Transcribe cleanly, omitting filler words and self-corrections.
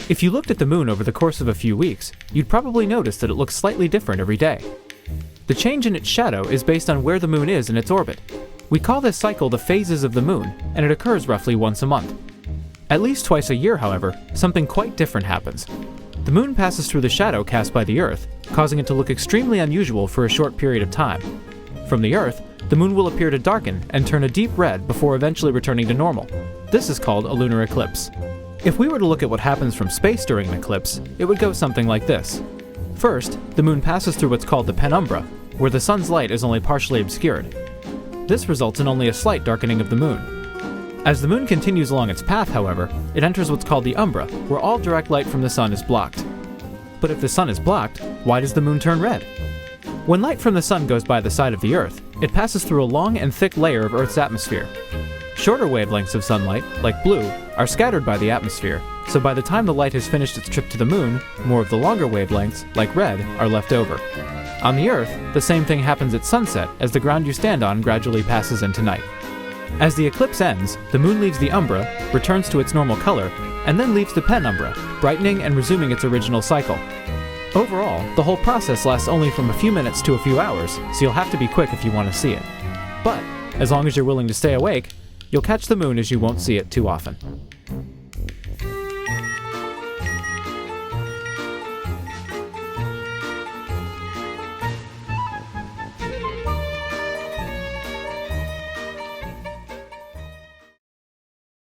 If you looked at the moon over the course of a few weeks, you'd probably notice that it looks slightly different every day. The change in its shadow is based on where the moon is in its orbit. We call this cycle the phases of the moon, and it occurs roughly once a month. At least twice a year, however, something quite different happens. The moon passes through the shadow cast by the Earth, causing it to look extremely unusual for a short period of time. From the Earth, the moon will appear to darken and turn a deep red before eventually returning to normal. This is called a lunar eclipse. If we were to look at what happens from space during an eclipse, it would go something like this. First, the moon passes through what's called the penumbra, where the sun's light is only partially obscured. This results in only a slight darkening of the moon. As the moon continues along its path, however, it enters what's called the umbra, where all direct light from the sun is blocked. But if the sun is blocked, why does the moon turn red? When light from the sun goes by the side of the Earth, it passes through a long and thick layer of Earth's atmosphere. Shorter wavelengths of sunlight, like blue, are scattered by the atmosphere, so by the time the light has finished its trip to the moon, more of the longer wavelengths, like red, are left over. On the Earth, the same thing happens at sunset as the ground you stand on gradually passes into night. As the eclipse ends, the moon leaves the umbra, returns to its normal color, and then leaves the penumbra, brightening and resuming its original cycle. Overall, the whole process lasts only from a few minutes to a few hours, so you'll have to be quick if you want to see it. But, as long as you're willing to stay awake, you'll catch the moon as you won't see it too often.